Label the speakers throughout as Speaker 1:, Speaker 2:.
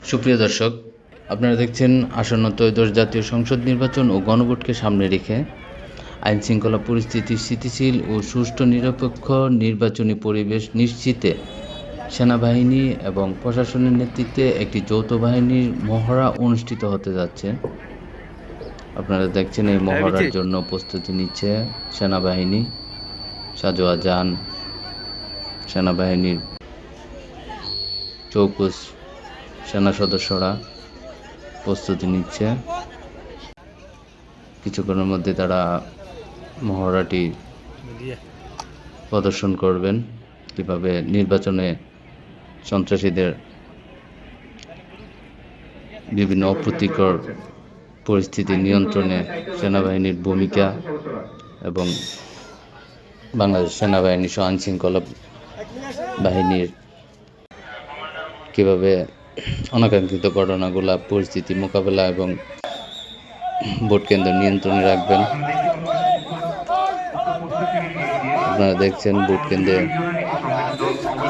Speaker 1: সুপ্রিয় দর্শক, আপনারা দেখছেন আসন্ন ত্রয়োদশ জাতীয় সংসদ নির্বাচন ও গণভোটকে সামনে রেখে আইনশৃঙ্খলা পরিস্থিতি স্থিতিশীল ও সুষ্ঠু নিরপেক্ষ নির্বাচনী পরিবেশ নিশ্চিতে সেনাবাহিনী এবং প্রশাসনের নেতৃত্বে একটি যৌথ বাহিনীর মহড়া অনুষ্ঠিত হতে যাচ্ছে। আপনারা দেখছেন এই মহড়ার জন্য প্রস্তুতি নিচ্ছে সেনাবাহিনী, সাজোয়া যান, সেনাবাহিনীর চৌকুশ সেনা সদস্যরা প্রস্তুতি নিচ্ছে। কিছুক্ষণের মধ্যে তারা মহড়াটি প্রদর্শন করবেন, কিভাবে নির্বাচনে সন্ত্রাসীদের বিভিন্ন অপ্রীতিকর পরিস্থিতি নিয়ন্ত্রণে সেনাবাহিনীর ভূমিকা এবং বাংলাদেশ সেনাবাহিনী সহ আইনশৃঙ্খলা বাহিনীর কীভাবে অনাকাঙ্ক্ষিত ঘটনাগুলা পরিস্থিতি মোকাবেলা এবং ভোট কেন্দ্র নিয়ন্ত্রণে রাখবেন। আপনারা দেখছেন ভোট কেন্দ্রে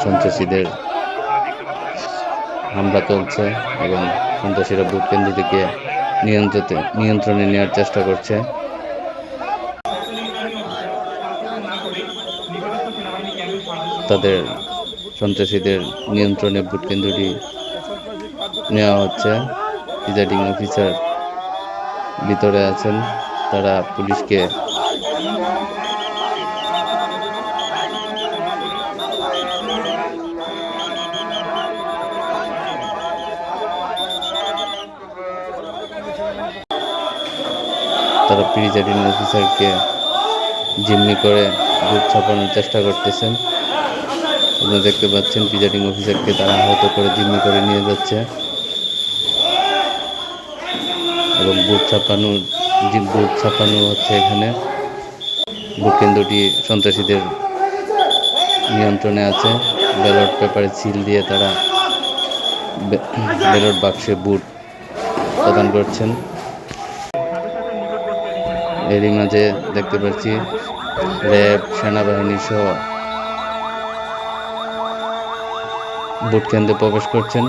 Speaker 1: সন্ত্রাসীদের হামলা চলছে এবং সন্ত্রাসীরা ভোট কেন্দ্র থেকে নিয়ন্ত্রণে নেওয়ার চেষ্টা করছে। তাদের সন্ত্রাসীদের নিয়ন্ত্রণে ভোট কেন্দ্রটি নেওয়া হচ্ছে। প্রিজাইডিং অফিসার ভিতরে আছেন, তারা পুলিশকে প্রিজাইডিং অফিসারকে জিম্মি করে ভোট ছাপানোর চেষ্টা করতেছেন। আপনারা দেখতে পাচ্ছেন প্রিজাইডিং অফিসারকে তারা আহত করে জিম্মি করে নিয়ে যাচ্ছে এবং ভোট ছাপানো হচ্ছে। এখানে ভোট কেন্দ্রটি সন্ত্রাসীদের নিয়ন্ত্রণে আছে। ব্যালট পেপারে সিল দিয়ে তারা ব্যালট বাক্সে ভোট প্রদান করছেন। এরই মাঝে দেখতে পাচ্ছি র্যাব, সেনাবাহিনী সহ ভোট কেন্দ্রে প্রবেশ করছেন।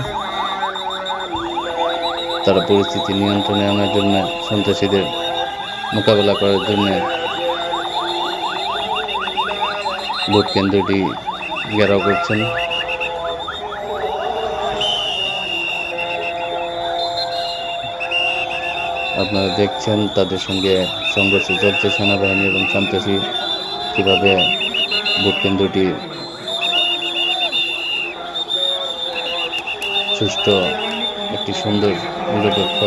Speaker 1: তারা পরিস্থিতি নিয়ন্ত্রণে আনার জন্য, সন্ত্রাসীদের মোকাবেলা করার জন্য ভোট কেন্দ্রটি ঘেরাও করছেন। আপনারা দেখছেন তাদের সঙ্গে সংঘর্ষ চলছে সেনাবাহিনী এবং সন্ত্রাসী, কীভাবে ভোট কেন্দ্রটি সুষ্ঠু একটি সুন্দর নিরপেক্ষ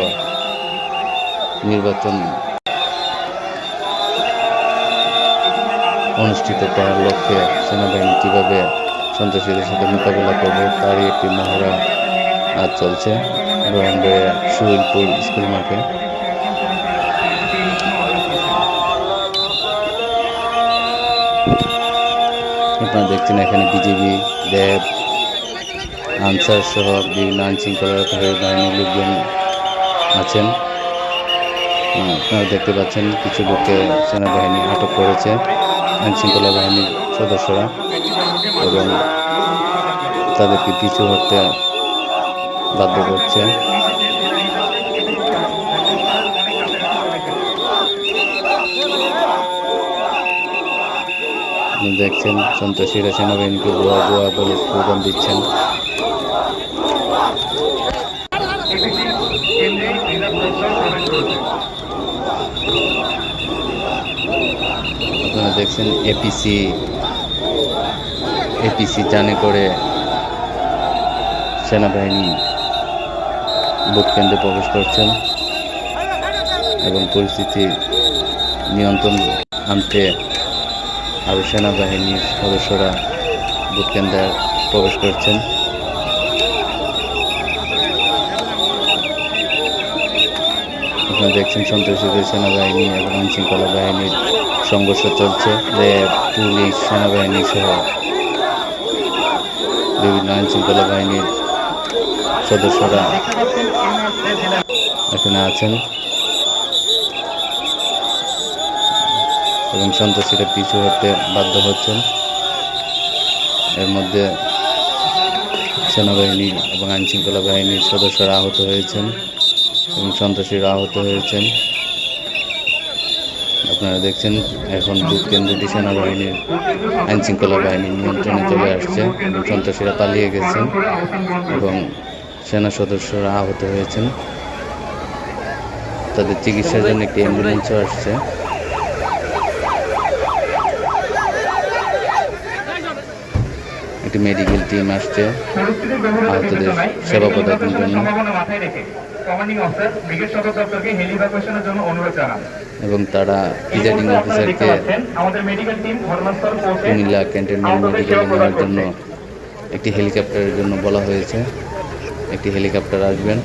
Speaker 1: নির্বাচন অনুষ্ঠিত করার লক্ষ্যে সেনাবাহিনী কীভাবে সন্ত্রাসীদের সাথে মোকাবিলা করবে তারই একটি মহড়া আজ চলছে ব্রাহ্মণবাড়িয়া সুহিলপুর স্কুল মাঠে। আপনারা দেখছেন এখানে বিজিবি, র্যাব, আনসার সহ বিভিন্ন আইনশৃঙ্খলা রক্ষাকারী বাহিনীর লোকজন আছেন। আপনারা দেখতে পাচ্ছেন কিছু লোককে সেনাবাহিনী আটক করেছে, আইনশৃঙ্খলা বাহিনীর সদস্যরা, এবং তাদেরকে পিছু হটতে বাধ্য করছে। দেখছেন সন্ত্রাসীরা সেনাবাহিনীকে গোয়া বলে স্লোগান দিচ্ছেন। আপনারা দেখছেন এপিসি জানে করে সেনাবাহিনী ভোট কেন্দ্রে প্রবেশ করছেন এবং পরিস্থিতি নিয়ন্ত্রণ আনতে আরও সেনাবাহিনীর সদস্যরা ভোট কেন্দ্রে প্রবেশ করছেন। আপনারা দেখছেন সন্ত্রাসীদের সেনাবাহিনী এবং আইনশৃঙ্খলা বাহিনীর সংঘর্ষ চলছে। র্যাব, পুলিশ, সেনাবাহিনী সহ বিভিন্ন আইনশৃঙ্খলা বাহিনীর সদস্যরা এখানে আছেন এবং সন্ত্রাসীরা পিছু হতে বাধ্য হচ্ছেন। এর মধ্যে সেনাবাহিনী এবং আইনশৃঙ্খলা বাহিনীর সদস্যরা আহত হয়েছেন এবং সন্ত্রাসীরা আহত হয়েছেন। আপনারা দেখছেন এখন ভোট কেন্দ্রটি সেনাবাহিনীর আইনশৃঙ্খলা বাহিনীর নিয়ন্ত্রণে চলে আসছে এবং সন্ত্রাসীরা পালিয়ে গেছেন এবং সেনা সদস্যরা আহত হয়েছেন। তাদের চিকিৎসার জন্য একটি অ্যাম্বুলেন্সও আসছে। একটি মেডিকেল টিম আসছে আহতদের সেবা প্রদানের জন্য এবং তারা প্রিজাইডিং অফিসারকে কুমিল্লা ক্যান্টনমেন্ট মেডিকেলে নেওয়ার জন্য একটি হেলিকপ্টারের জন্য বলা হয়েছে। একটি হেলিকপ্টার আসবেন,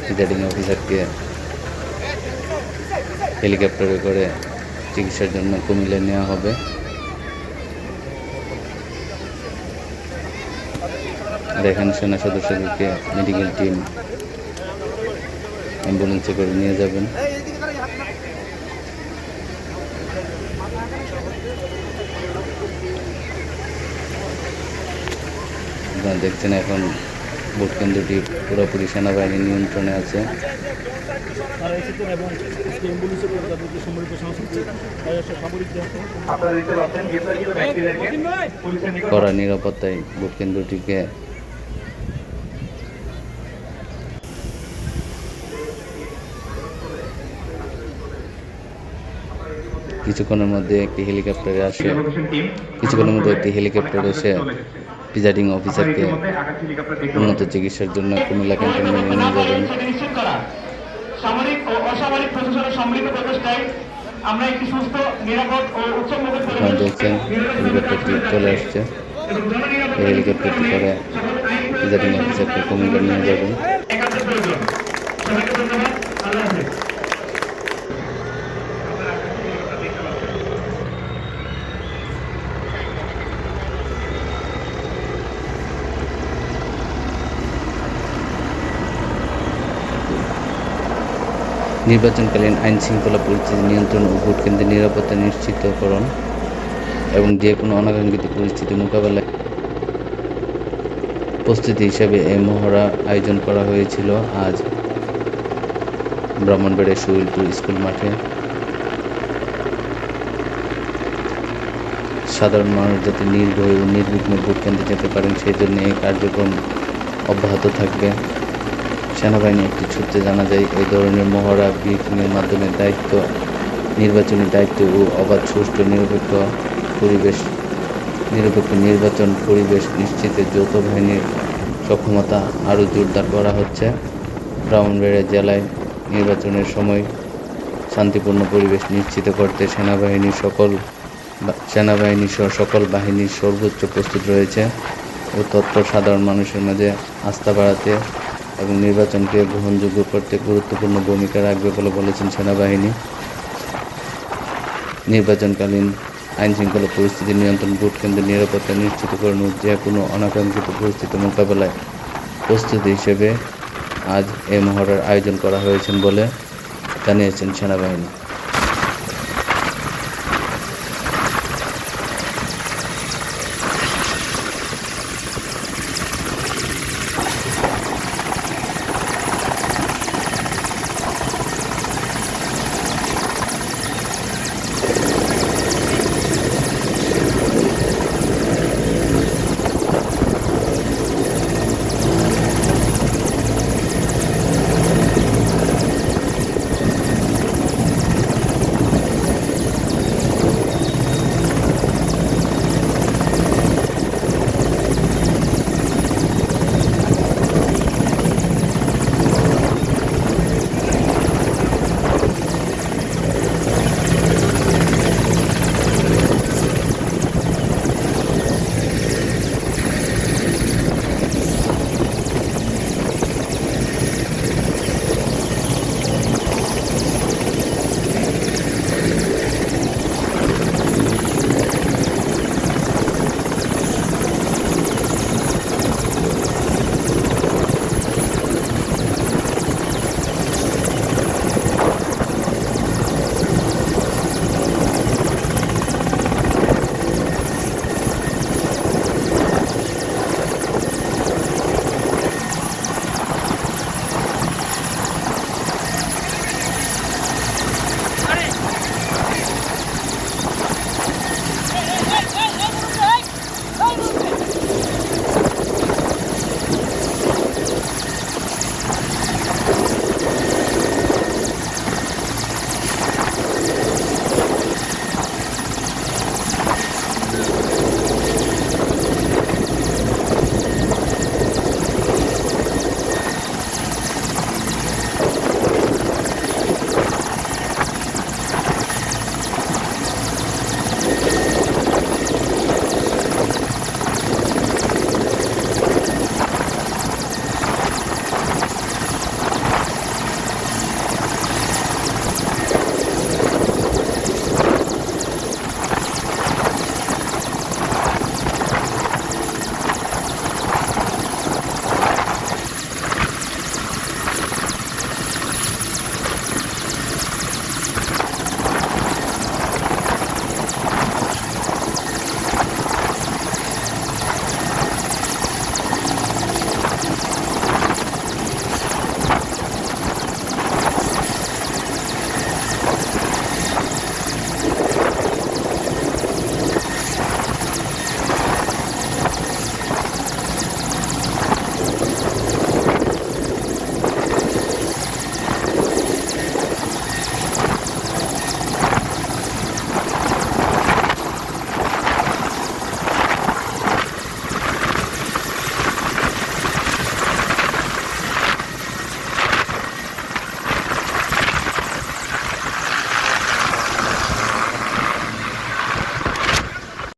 Speaker 1: প্রিজাইডিং অফিসারকে হেলিকপ্টারে করে চিকিৎসার জন্য কুমিল্লায় নেওয়া হবে। আর এখানে সেনা সদস্যদেরকে মেডিকেল টিম অ্যাম্বুলেন্সে করে নিয়ে যাবেন। আপনারা দেখছেন এখন ভোট কেন্দ্রটি পুরোপুরি সেনাবাহিনীর নিয়ন্ত্রণে আছে। কড়া নিরাপত্তায় ভোট কেন্দ্রটিকে কিছুক্ষণের মধ্যে একটি হেলিকপ্টার এসে প্রিজাইডিং অফিসারকে উন্নত চিকিৎসার জন্য কুমিল্লা ক্যান্টনমেন্টে নিয়ে যাবেন।
Speaker 2: সামরিক ও অসামরিক প্রশাসনের সম্মিলিত প্রচেষ্টায় আমরা একটি সুস্থ, নিরাপদ ও উচ্চমুখী
Speaker 1: আপনারা দেখছেন হেলিকপ্টারটি চলে আসছে। এই হেলিকপ্টারটি করে প্রিজাইডিং অফিসারকে কুমিল্লা নিয়ে যাবেন। নির্বাচনকালীন আইন শৃঙ্খলা পরিস্থিতি নিয়ন্ত্রণ ও ভোট কেন্দ্রের নিরাপত্তা নিশ্চিতকরণ এবং যে কোনো অনাকাঙ্ক্ষিত পরিস্থিতি মোকাবেলায় প্রস্তুতি হিসেবে এই মহড়া আয়োজন করা হয়েছিল আজ ব্রাহ্মণবাড়িয়া শহীদপুর স্কুল মাঠে। সাধারণ মানুষ যাতে নির্ভয়ে ও নির্বিঘ্নে ভোট কেন্দ্রে যেতে পারেন সেই জন্য এই কার্যক্রম অব্যাহত থাকবে। সেনাবাহিনী একটি সূত্রে জানা যায়, এই ধরনের মহড়া ব্রিফিংয়ের মাধ্যমে নির্বাচনী দায়িত্ব ও অবাধ, সুষ্ঠু, নিরপেক্ষ নির্বাচন পরিবেশ নিশ্চিতে যৌথ বাহিনীর সক্ষমতা আরও জোরদার করা হচ্ছে। ব্রাহ্মণবাড়িয়া জেলায় নির্বাচনের সময় শান্তিপূর্ণ পরিবেশ নিশ্চিত করতে সেনাবাহিনী সহ সকল বাহিনীর সর্বোচ্চ প্রস্তুত রয়েছে ও তৎপর সাধারণ মানুষের মাঝে আস্থা বাড়াতে এবং নির্বাচনকে গ্রহণযোগ্য করতে গুরুত্বপূর্ণ ভূমিকা রাখবে বলে বলেছেন সেনাবাহিনী। নির্বাচনকালীন আইনশৃঙ্খলা পরিস্থিতি নিয়ন্ত্রণ, ভোট কেন্দ্রের নিরাপত্তা নিশ্চিতকরণ ও যে কোনো অনাকাঙ্ক্ষিত পরিস্থিতি মোকাবেলায় প্রস্তুতি হিসেবে আজ এই মহড়ার আয়োজন করা হয়েছে বলে জানিয়েছেন সেনাবাহিনী।